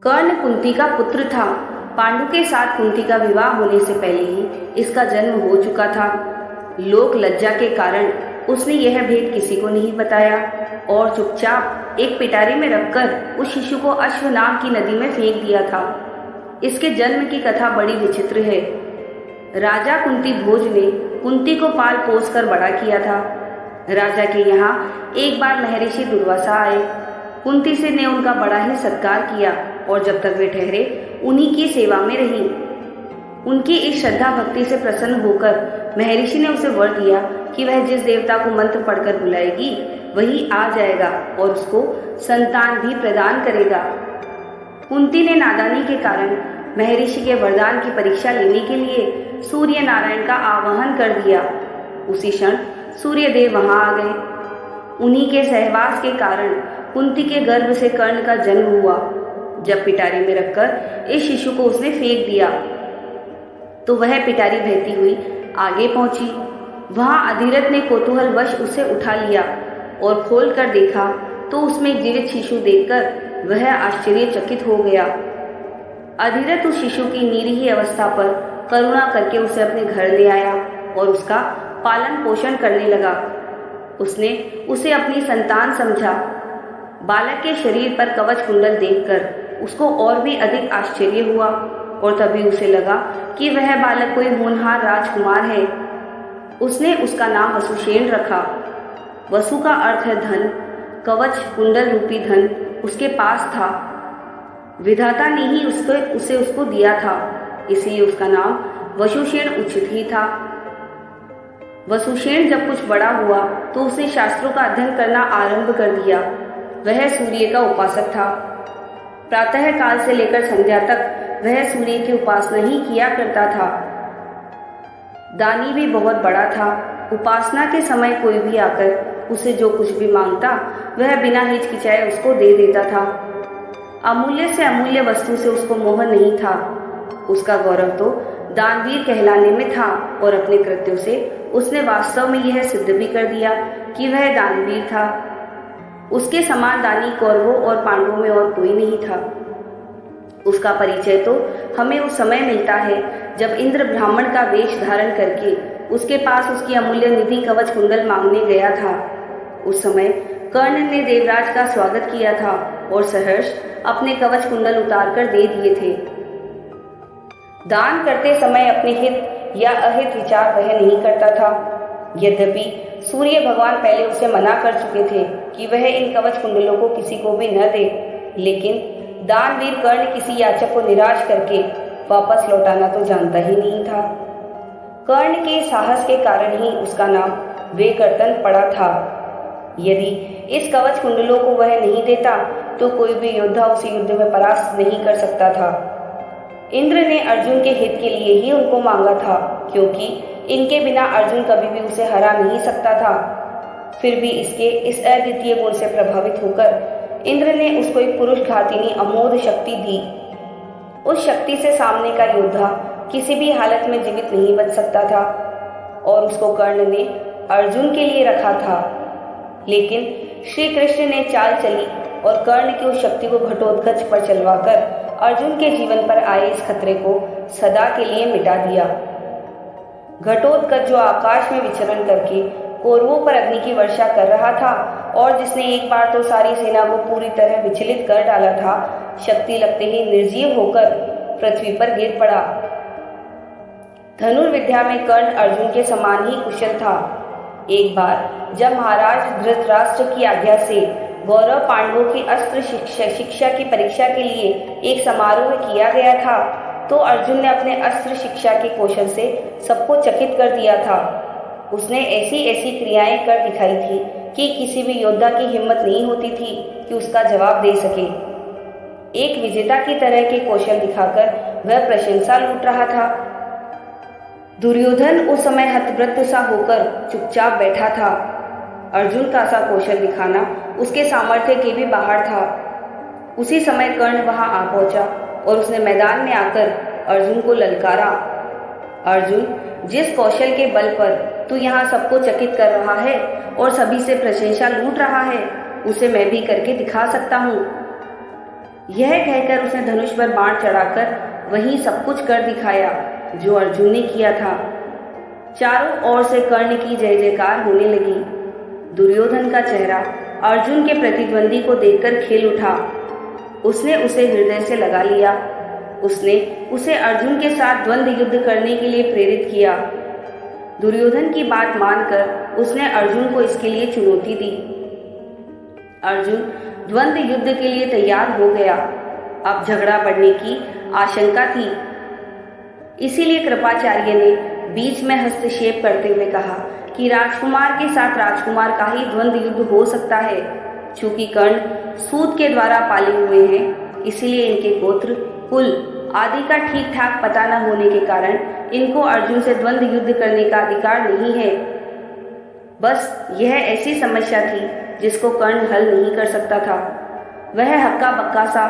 कर्ण कुंती का पुत्र था। पांडु के साथ कुंती का विवाह होने से पहले ही इसका जन्म हो चुका था। लोक लज्जा के कारण उसने यह भेद किसी को नहीं बताया और चुपचाप एक पिटारी में रखकर उस शिशु को अश्व नाम की नदी में फेंक दिया था। इसके जन्म की कथा बड़ी विचित्र है। राजा कुंती भोज ने कुंती को पाल पोस कर बड़ा किया था। राजा के यहाँ एक बार महर्षि दुर्वासा आए। कुंती से ने उनका बड़ा ही सत्कार किया और जब तक वे ठहरे उन्हीं की सेवा में रही। उनकी इस श्रद्धा भक्ति से प्रसन्न होकर महर्षि ने उसे वर दिया कि वह जिस देवता को मंत्र पढ़कर बुलाएगी वही आ जाएगा और उसको संतान भी प्रदान करेगा। कुंती ने नादानी के कारण महर्षि के वरदान की परीक्षा लेने के लिए सूर्य नारायण का आवाहन कर दिया। उसी क्षण सूर्य देव वहां आ गए। उन्हीं के सहवास के कारण कुंती के गर्भ से कर्ण का जन्म हुआ। जब पिटारी में रखकर इस शिशु को उसने फेंक दिया तो वह पिटारी बहती हुई आगे पहुंची। वहां अधिरथ ने कौतूहलवश उसे उठा लिया और खोल कर देखा तो उसमें एक जीवित शिशु देखकर वह आश्चर्यचकित हो गया। अधिरथ उस शिशु की निरीह अवस्था पर करुणा करके उसे अपने घर ले आया और उसका पालन पोषण करने लगा। उसने उसे अपनी संतान समझा। बालक के शरीर पर कवच कुंडल देखकर उसको और भी अधिक आश्चर्य हुआ और तभी उसे लगा कि वह बालक कोई होनहार राजकुमार है। उसने उसका नाम वसुषेण रखा। वसु का अर्थ है धन। कवच कुंडल रूपी धन उसके पास था। विधाता ने ही उसे उसको दिया था, इसलिए उसका नाम वसुषेण उचित ही था। वसुषेण जब कुछ बड़ा हुआ तो उसने शास्त्रों का अध्ययन करना आरंभ कर दिया। वह सूर्य का उपासक था। प्रातः काल से लेकर संध्या तक वह सूर्य की उपासना ही किया करता था। दानी भी बहुत बड़ा था। उपासना के समय कोई भी आकर उसे जो कुछ भी मांगता वह बिना हिचकिचाए उसको दे देता था। अमूल्य से अमूल्य वस्तु से उसको मोह नहीं था। उसका गौरव तो दानवीर कहलाने में था और अपने कृत्यों से उसने वास्तव में यह सिद्ध भी कर दिया कि वह दानवीर था। उसके समान दानी कौरवों और पांडवों में और कोई नहीं था। उसका परिचय तो हमें उस समय मिलता है जब इंद्र ब्राह्मण का वेश धारण करके उसके पास उसकी अमूल्य निधि कवच कुंडल मांगने गया था। उस समय कर्ण ने देवराज का स्वागत किया था और सहर्ष अपने कवच कुंडल उतार कर दे दिए थे। दान करते समय अपने हित या अहित विचार वह नहीं करता था। यद्यपि सूर्य भगवान पहले उसे मना कर चुके थे कि वह इन कवच कुंडलों को किसी को भी न दे, लेकिन दानवीर कर्ण किसी याचक को निराश करके वापस लौटाना तो जानता ही नहीं था। कर्ण के साहस के कारण ही उसका नाम वेकर्तन पड़ा था। यदि इस कवच कुंडलों को वह नहीं देता तो कोई भी योद्धा उस युद्ध में परास्त नहीं कर सकता था। इंद्र ने अर्जुन के हित के लिए ही उनको मांगा था, क्योंकि इनके बिना अर्जुन कभी भी उसे हरा नहीं सकता था। फिर भी इसके इस अद्वितीय गुण से प्रभावित होकर इंद्र ने उसको एक पुरुष घातिनी अमोघ शक्ति दी। उस शक्ति से सामने का योद्धा किसी भी हालत में जीवित नहीं बच सकता था और उसको कर्ण ने अर्जुन के लिए रखा था। लेकिन श्री कृष्ण ने चाल चली और कर्ण की उस शक्ति को घटोत्कच पर चलवाकर अर्जुन के जीवन पर आए इस खतरे को सदा के लिए मिटा दिया। घटोत्कच जो आकाश में विचरण करके कौरवों पर अग्नि की वर्षा कर रहा था और जिसने एक बार तो सारी सेना को पूरी तरह विचलित कर डाला था, शक्ति लगते ही निर्जीव होकर पृथ्वी पर गिर पड़ा। धनुर्विद्या में कर्ण अर्जुन के समान ही कुशल था। एक बार जब महाराज धृतराष्ट्र की आज्ञा से गौरव पांडवों की अस्त्र शिक्षा की परीक्षा के लिए एक समारोह किया गया था तो अर्जुन ने अपने अस्त्र शिक्षा के कौशल से सबको चकित कर दिया था। उसने ऐसी ऐसी क्रियाएं कर दिखाई थी कि किसी भी योद्धा की हिम्मत नहीं होती थी कि उसका जवाब दे सके। एक विजेता की तरह के कौशल दिखाकर वह प्रशंसा लूट रहा था। दुर्योधन उस समय हतप्रभ सा होकर चुपचाप बैठा था। अर्जुन का सा कौशल दिखाना उसके सामर्थ्य के भी बाहर था। उसी समय कर्ण वहां आ पहुंचा और उसने मैदान में आकर अर्जुन को ललकारा। अर्जुन, जिस कौशल के बल पर तू यहाँ सबको चकित कर रहा है और सभी से प्रशंसा लूट रहा है, उसे मैं भी करके दिखा सकता हूँ। यह कहकर उसने धनुष पर बाण चढ़ाकर वही सब कुछ कर दिखाया जो अर्जुन ने किया था। चारों ओर से कर्ण की जय जयकार होने लगी। दुर्योधन का चेहरा अर्जुन के प्रतिद्वंदी को देखकर खिल उठा। उसने उसे हृदय से लगा लिया। उसने उसे अर्जुन के साथ द्वंद्व युद्ध करने के लिए प्रेरित किया। दुर्योधन की बात मानकर उसने अर्जुन को इसके लिए चुनौती दी। अर्जुन द्वंद्व युद्ध के लिए तैयार हो गया। अब झगड़ा बढ़ने की आशंका थी। इसीलिए कृपाचार्य ने बीच में हस्तक्षेप करते हुए कहा कि राजकुमार के साथ राजकुमार का ही द्वंद्व युद्ध हो सकता है। चूंकि कर्ण सूत के द्वारा पाले हुए हैं, इसीलिए इनके गोत्र, कुल आदि का ठीक ठाक पता न होने के कारण इनको अर्जुन से द्वंद्व युद्ध करने का अधिकार नहीं है। बस यह ऐसी समस्या थी जिसको कर्ण हल नहीं कर सकता था। वह हक्का बक्का सा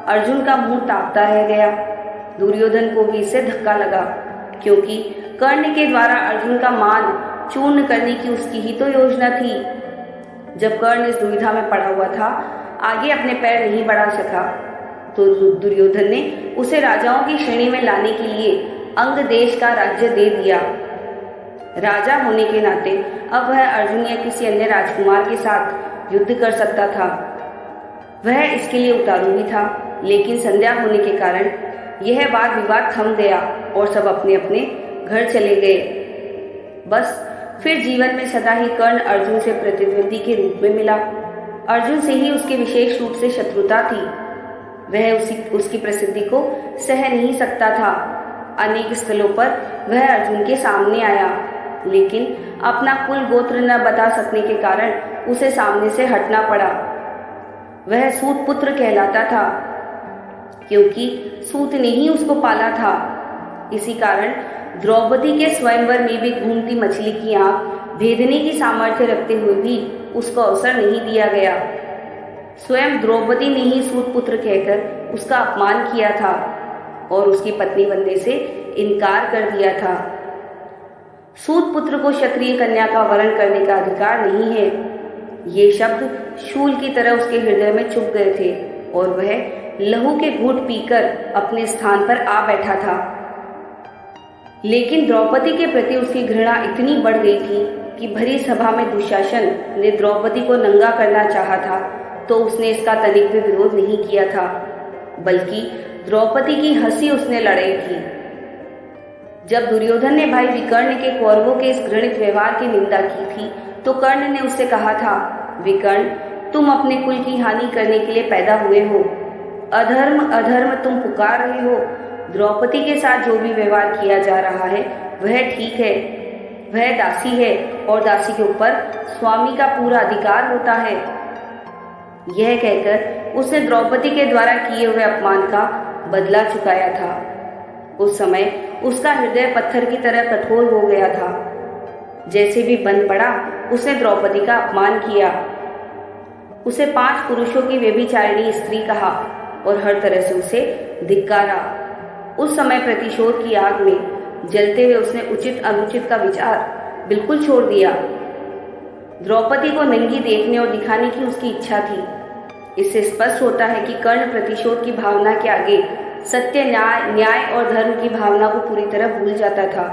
अर्जुन का मुंह ताकता रह गया। दुर्योधन को भी इससे धक्का लगा, क्योंकि कर्ण के द्वारा अर्जुन का मान चूर्ण करने की उसकी ही तो योजना थी। जब कर्ण इस दुविधा में पड़ा हुआ था, आगे अपने पैर नहीं बढ़ा सका, तो दुर्योधन ने उसे राजाओं की श्रेणी में लाने के लिए अंग देश का राज्य दे दिया। राजा होने के नाते अब वह अर्जुन या किसी अन्य राजकुमार के साथ युद्ध कर सकता था। वह इसके लिए उतारू भी था, लेकिन संध्या होने के कारण यह वाद विवाद थम गया और सब अपने अपने घर चले गए। बस फिर जीवन में सदा ही कर्ण अर्जुन से प्रतिद्वंदी के रूप में मिला। अर्जुन से ही उसके विशेष रूप से शत्रुता थी। वह उसकी प्रसिद्धि को सह नहीं सकता था। अनेक स्थलों पर वह अर्जुन के सामने आया, लेकिन अपना कुल गोत्र न बता सकने के कारण उसे सामने से हटना पड़ा। वह सूत पुत्र कहलाता था, क्योंकि सूत ने ही उसको पाला था। इसी कारण द्रौपदी के स्वयंवर में भी घूमती मछली की आंख भेदने की सामर्थ्य रखते हुए भी उसको अवसर नहीं दिया गया। स्वयं द्रौपदी ने ही सूत पुत्र कहकर उसका अपमान किया था और उसकी पत्नी बनने से इनकार कर दिया था। सूत पुत्र को क्षत्रिय कन्या का वरण करने का अधिकार नहीं है। ये शब्द शूल की तरह उसके हृदय में चुभ गए थे और वह लहू के घूंट पीकर अपने स्थान पर आ बैठा था। लेकिन द्रौपदी के प्रति उसकी घृणा इतनी बढ़ गई थी कि भरी सभा में दुशासन ने द्रौपदी को नंगा करना चाहा था, तो उसने इसका तनिक भी विरोध नहीं किया था, बल्कि द्रौपदी की हंसी उसने लड़ाई थी। जब दुर्योधन ने भाई विकर्ण के कौरवों के इस घृणित व्यवहार की निंदा की थी, तो कर्ण ने उससे कहा था, विकर्ण, तुम अपने कुल की हानि करने के लिए पैदा हुए हो। अधर्म अधर्म तुम पुकार रहे हो। द्रौपदी के साथ जो भी व्यवहार किया जा रहा है वह ठीक है। वह दासी है और दासी के ऊपर स्वामी का पूरा अधिकार होता है। यह कहकर उसने द्रौपदी के द्वारा किए हुए अपमान का बदला चुकाया था। उस समय उसका हृदय पत्थर की तरह कठोर हो गया था। जैसे भी बन पड़ा, उसने द्रौपदी का अपमान किया। उसे 5 पुरुषों की व्यभिचारिणी स्त्री कहा और हर तरह से उसे धिक्कारा। उस समय प्रतिशोध की आग में जलते हुए उसने उचित अनुचित का विचार बिल्कुल छोड़ दिया। द्रौपदी को नंगी देखने और दिखाने की उसकी इच्छा थी। इससे स्पष्ट होता है कि कर्ण प्रतिशोध की भावना के आगे सत्य, न्याय और धर्म की भावना को पूरी तरह भूल जाता था।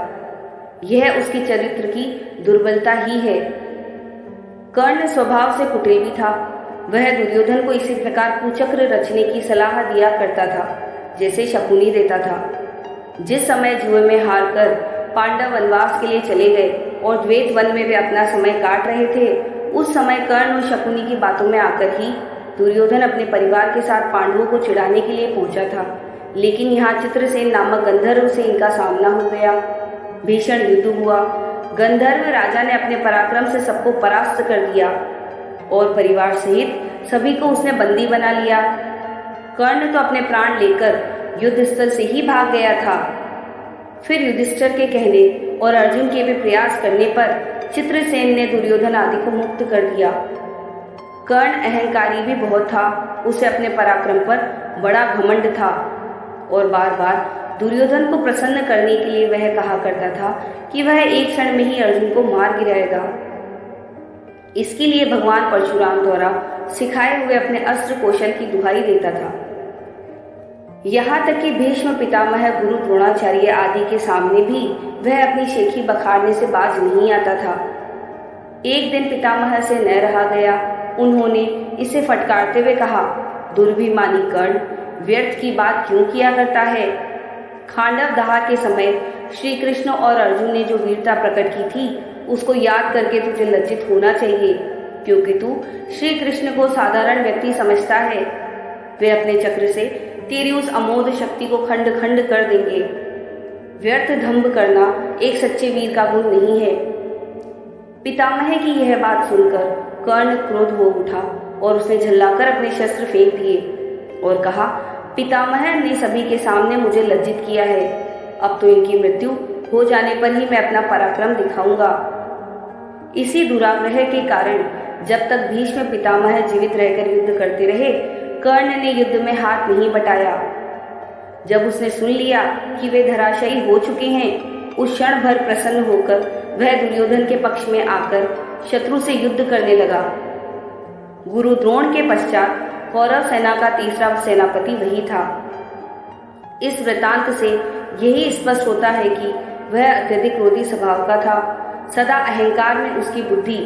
यह उसकी चरित्र की दुर्बलता ही है। कर्ण स्वभाव से कुटिल भी था। वह दुर्योधन को इसी प्रकार कुचक्र रचने की सलाह दिया करता था जैसे शकुनी देता था। जिस समय जुए में हारकर पांडव वनवास के लिए चले गए और द्वैत वन में वे अपना समय काट रहे थे, उस समय कर्ण और शकुनी की बातों में आकर ही दुर्योधन अपने परिवार के साथ पांडवों को चिढ़ाने के लिए पहुंचा था। लेकिन यहाँ चित्रसेन नामक गंधर्व से इनका सामना हो गया। भीषण युद्ध हुआ। गंधर्व राजा ने अपने पराक्रम से सबको परास्त कर दिया और परिवार सहित सभी को उसने बंदी बना लिया। कर्ण तो अपने प्राण लेकर युद्ध स्थल से ही भाग गया था। फिर युधिष्ठिर के कहने और अर्जुन के भी प्रयास करने पर चित्रसेन ने दुर्योधन आदि को मुक्त कर दिया। कर्ण अहंकारी भी बहुत था। उसे अपने पराक्रम पर बड़ा घमंड था और बार बार दुर्योधन को प्रसन्न करने के लिए वह कहा करता था कि वह एक क्षण में ही अर्जुन को मार गिराएगा। इसके लिए भगवान परशुराम द्वारा सिखाए हुए अपने अस्त्र कौशल की दुहाई देता था। यहाँ तक कि भीष्म पितामह, गुरु द्रोणाचार्य आदि के सामने भी वह अपनी शेखी बखाड़ने से बाज नहीं आता था। एक दिन पितामह से न रहा गया। उन्होंने इसे फटकारते हुए कहा, दुर्भिमानी कर्ण, व्यर्थ की बात क्यों किया करता है? खांडव दाह के समय श्री कृष्ण और अर्जुन ने जो वीरता प्रकट की थी, उसको याद करके तुझे लज्जित होना चाहिए, क्योंकि तू श्री कृष्ण को साधारण व्यक्ति समझता है। वे अपने चक्र से तेरी उस अमोघ शक्ति को खंड खंड कर देंगे। व्यर्थ दंभ करना एक सच्चे वीर का गुण नहीं है। पितामह की यह बात सुनकर कर्ण क्रोध हो उठा और उसने झल्लाकर अपने शस्त्र फेंक दिए और कहा, पितामह ने सभी के सामने मुझे लज्जित किया है। अब तो इनकी मृत्यु हो जाने पर ही मैं अपना पराक्रम दिखाऊंगा। इसी दुराग्रह के कारण जब तक भीष्म पितामह जीवित रहकर युद्ध करते रहे, कर्ण ने युद्ध में हाथ नहीं बटाया। जब उसने सुन लिया कि वे धराशायी हो चुके हैं, उस क्षण भर प्रसन्न होकर वह दुर्योधन के पक्ष में आकर शत्रु से युद्ध करने लगा। गुरु द्रोण के पश्चात कौरव सेना का तीसरा सेनापति वही था। इस वृतांत से यही स्पष्ट होता है कि वह अत्यधिक क्रोधी स्वभाव का था। सदा अहंकार में उसकी बुद्धि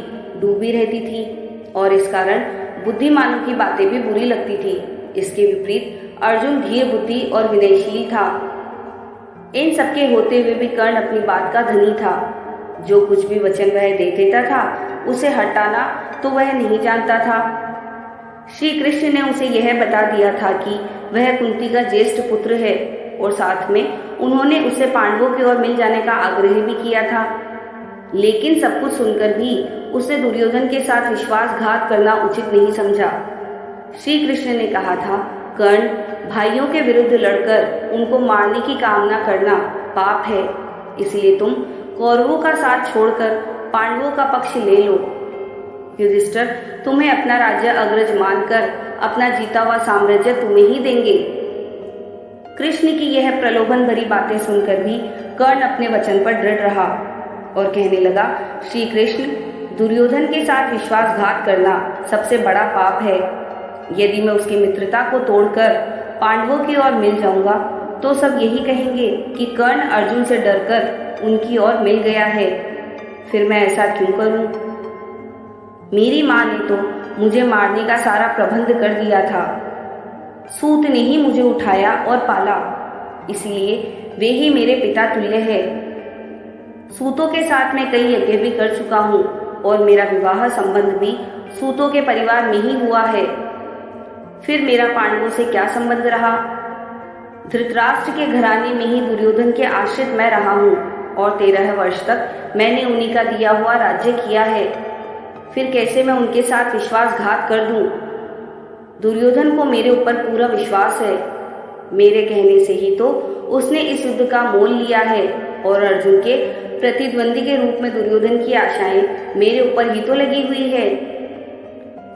डूबी रहती थी और इस कारण बुद्धिमानों की बातें भी बुरी लगती थी। इसके विपरीत अर्जुन धीर बुद्धि और विनयशील था। इन सबके होते हुए भी कर्ण अपनी बात का धनी था। जो कुछ भी वचन वह दे देता था, उसे हटाना तो वह नहीं जानता था। श्री कृष्ण ने उसे यह बता दिया था कि वह कुंती का ज्येष्ठ पुत्र है और साथ में उन्होंने उसे पांडवों की ओर मिल जाने का आग्रह भी किया था। लेकिन सब कुछ सुनकर भी उसने दुर्योधन के साथ विश्वासघात करना उचित नहीं समझा। श्री कृष्ण ने कहा था, कर्ण, भाइयों के विरुद्ध लड़कर उनको मारने की कामना करना पाप है। इसलिए तुम कौरवों का साथ छोड़कर पांडवों का पक्ष ले लो। युधिष्ठिर तुम्हें अपना राज्य अग्रज मानकर अपना जीता हुआ साम्राज्य तुम्हें ही देंगे। कृष्ण की यह प्रलोभन भरी बातें सुनकर भी कर्ण अपने वचन पर दृढ़ रहा और कहने लगा, श्री कृष्ण, दुर्योधन के साथ विश्वासघात करना सबसे बड़ा पाप है। यदि मैं उसकी मित्रता को तोड़कर पांडवों की ओर मिल जाऊंगा तो सब यही कहेंगे कि कर्ण अर्जुन से डरकर उनकी ओर मिल गया है। फिर मैं ऐसा क्यों करूं? मेरी मां ने तो मुझे मारने का सारा प्रबंध कर दिया था। सूत ने ही मुझे उठाया और पाला, इसलिए वे ही मेरे पिता तुल्य है। सूतों के साथ मैं कई यज्ञ भी कर चुका हूँ और मेरा विवाह संबंध भी सूतों के परिवार में ही हुआ है। फिर मेरा पांडवों से क्या संबंध रहा? धृतराष्ट्र के घराने में ही दुर्योधन के आश्रित मैं रहा हूँ और 13 वर्ष तक मैंने उन्हीं का दिया हुआ राज्य किया है। फिर कैसे मैं उनके साथ विश्वासघात कर दूं? दुर्योधन को मेरे ऊपर पूरा विश्वास है। मेरे कहने से ही तो उसने इस युद्ध का मोल लिया है और अर्जुन के प्रतिद्वंदी के रूप में दुर्योधन की आशाएं मेरे ऊपर ही तो लगी हुई है।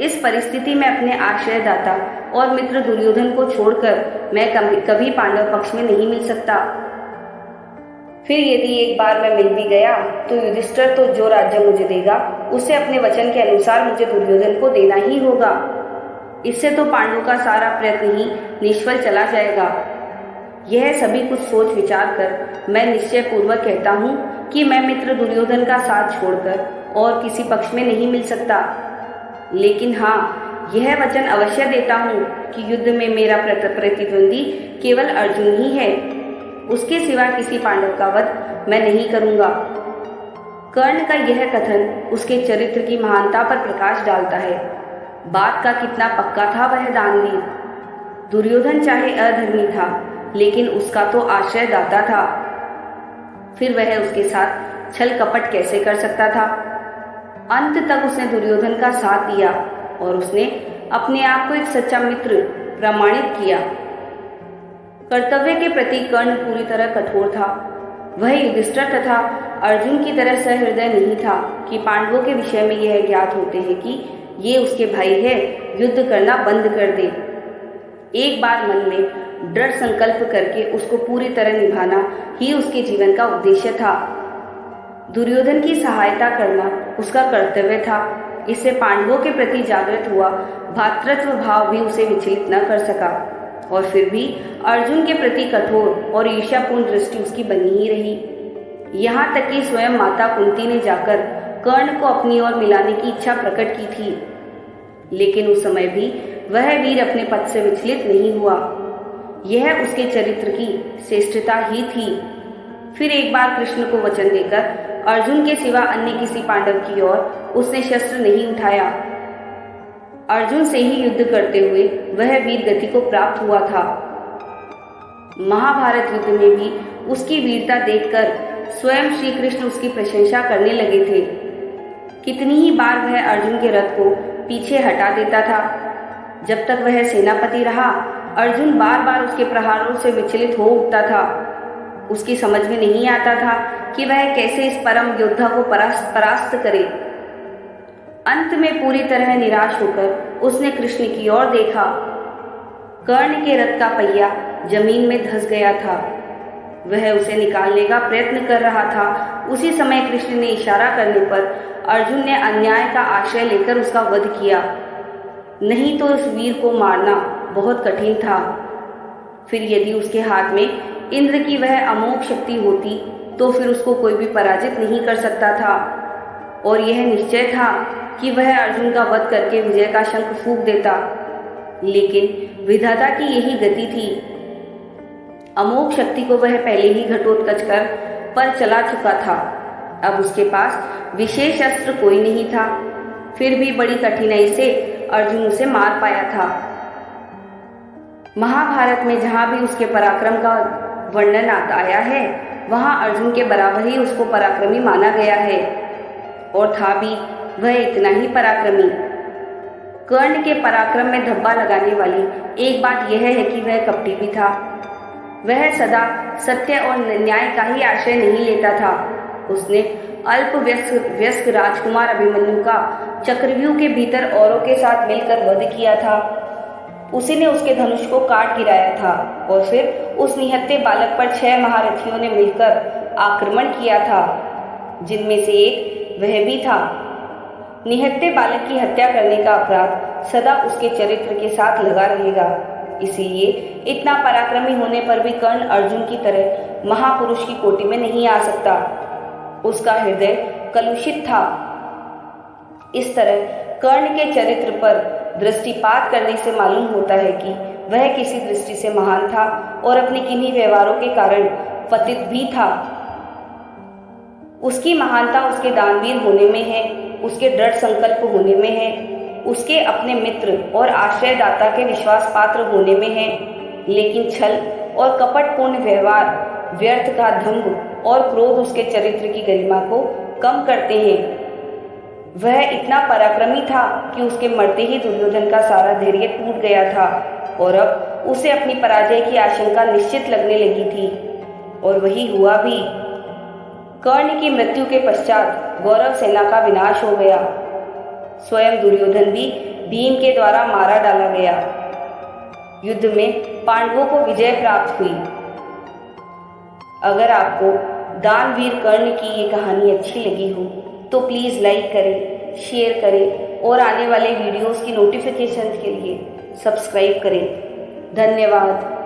इस परिस्थिति में अपने आश्रयदाता और मित्र दुर्योधन को छोड़कर मैं कभी पांडव पक्ष में नहीं मिल सकता। फिर यदि एक बार मैं मिल भी गया तो युधिष्ठिर तो जो राज्य मुझे देगा उसे अपने वचन के अनुसार मुझे दुर्योधन को देना ही होगा। इससे तो पांडवों का सारा प्रयत्न ही निष्फल चला जाएगा। यह सभी कुछ सोच विचार कर मैं निश्चय पूर्वक कहता हूँ कि मैं मित्र दुर्योधन का साथ छोड़कर और किसी पक्ष में नहीं मिल सकता। लेकिन हाँ, यह वचन अवश्य देता हूँ कि युद्ध में मेरा प्रतिद्वंदी केवल अर्जुन ही है। उसके सिवा किसी पांडव का वध मैं नहीं करूंगा। कर्ण का यह कथन उसके चरित्र की महानता पर प्रकाश डालता है। बात का कितना पक्का था वह दानवीर। दुर्योधन चाहे अधर्मी था, लेकिन उसका तो आश्रयदाता था। फिर वह उसके साथ छल कपट कैसे कर सकता था? अंत तक उसने दुर्योधन का साथ दिया और उसने अपने आप को एक सच्चा मित्र प्रमाणित किया। कर्तव्य के प्रति कर्ण पूरी तरह कठोर था। वह युधिष्ठिर तथा अर्जुन की तरह सहृदय नहीं था कि पांडवों के विषय में यह ज्ञात होते हैं कि ये उसके भाई है, युद्ध करना बंद कर दे। एक बार मन में दृढ़ संकल्प करके उसको पूरी तरह निभाना ही उसके जीवन का उद्देश्य था। दुर्योधन की सहायता करना उसका कर्तव्य था। इससे पांडवों के प्रति जागृत हुआ भातृत्व भाव भी उसे विचलित न कर सका। और फिर भी अर्जुन के प्रति कठोर और ईर्ष्यापूर्ण दृष्टि उसकी बनी ही रही। यहाँ तक कि स्वयं माता कुंती ने जाकर कर्ण को अपनी ओर मिलाने की इच्छा प्रकट की थी, लेकिन उस समय भी वह वीर अपने पद से विचलित नहीं हुआ। यह उसके चरित्र की श्रेष्ठता ही थी। फिर एक बार कृष्ण को वचन देकर अर्जुन के सिवा अन्य किसी पांडव की ओर उसने शस्त्र नहीं उठाया। अर्जुन से ही युद्ध करते हुए वह वीर गति को प्राप्त हुआ था। महाभारत युद्ध में भी उसकी वीरता देखकर स्वयं श्री कृष्ण उसकी प्रशंसा करने लगे थे। कितनी ही बार वह अर्जुन के रथ को पीछे हटा देता था। जब तक वह सेनापति रहा, अर्जुन बार बार उसके प्रहारों से विचलित हो उठता था। उसकी समझ में नहीं आता था कि वह कैसे इस परम योद्धा को परास्त करे। अंत में पूरी तरह निराश होकर उसने कृष्ण की ओर देखा। कर्ण के रथ का पहिया जमीन में धंस गया था। वह उसे निकालने का प्रयत्न कर रहा था। उसी समय कृष्ण ने इशारा करने पर अर्जुन ने अन्याय का आश्रय लेकर उसका वध किया। नहीं तो उस वीर को मारना बहुत कठिन था। फिर यदि उसके हाथ में इंद्र की वह अमोघ शक्ति होती तो फिर उसको कोई भी पराजित नहीं कर सकता था। और यह निश्चय था कि वह अर्जुन का वध करके विजय का शंख फूंक देता। लेकिन विधाता की यही गति थी। अमोघ शक्ति को वह पहले ही घटोत्कच कर पर चला चुका था। अब उसके पास विशेष अस्त्र कोई नहीं था। फिर भी बड़ी कठिनाई से अर्जुन उसे मार पाया था। महाभारत में जहां भी उसके पराक्रम का वर्णन आया है, वहां अर्जुन के बराबर ही उसको पराक्रमी माना गया है। और था भी वह इतना ही पराक्रमी। कर्ण के पराक्रम में धब्बा लगाने वाली एक बात यह है कि वह कपटी भी था। वह सदा सत्य और न्याय का ही आश्रय नहीं लेता था। उसने अल्प व्यस्क राजकुमार अभिमन्यु का चक्रव्यूह के भीतर औरों के साथ मिलकर वध किया था। उसी ने उसके धनुष को काट गिराया था और फिर उस निहत्थे बालक पर 6 महारथियों ने मिलकर आक्रमण किया था, जिनमें से एक वह भी था। निहत्थे बालक की हत्या करने का अपराध सदा उसके चरित्र के साथ लगा रहेगा। इसीलिए इतना पराक्रमी होने पर भी कर्ण अर्जुन की तरह महापुरुष की कोटि में नहीं आ सकता। उसका हृदय कलुषित था। इस तरह कर्ण के चरित्र पर दृष्टिपात करने से मालूम होता है कि वह किसी दृष्टि से महान था और अपने किन्हीं व्यवहारों के कारण पतित भी था। उसकी महानता उसके दानवीर होने में है, उसके दृढ़ संकल्प होने में है, उसके अपने मित्र और आश्रयदाता के विश्वास पात्र होने में है। लेकिन छल और कपटपूर्ण व्यवहार, व्यर्थ का दंभ और क्रोध उसके चरित्र की गरिमा को कम करते हैं। वह इतना पराक्रमी था कि उसके मरते ही दुर्योधन का सारा धैर्य टूट गया था और अब उसे अपनी पराजय की आशंका निश्चित लगने लगी थी। और वही हुआ भी। कर्ण की मृत्यु के पश्चात गौरव सेना का विनाश हो गया। स्वयं दुर्योधन भी भीम के द्वारा मारा डाला गया। युद्ध में पांडवों को विजय प्राप्त हुई। अगर आपको दानवीर कर्ण की ये कहानी अच्छी लगी हो तो प्लीज़ लाइक करें, शेयर करें और आने वाले वीडियोस की नोटिफिकेशन के लिए सब्सक्राइब करें। धन्यवाद।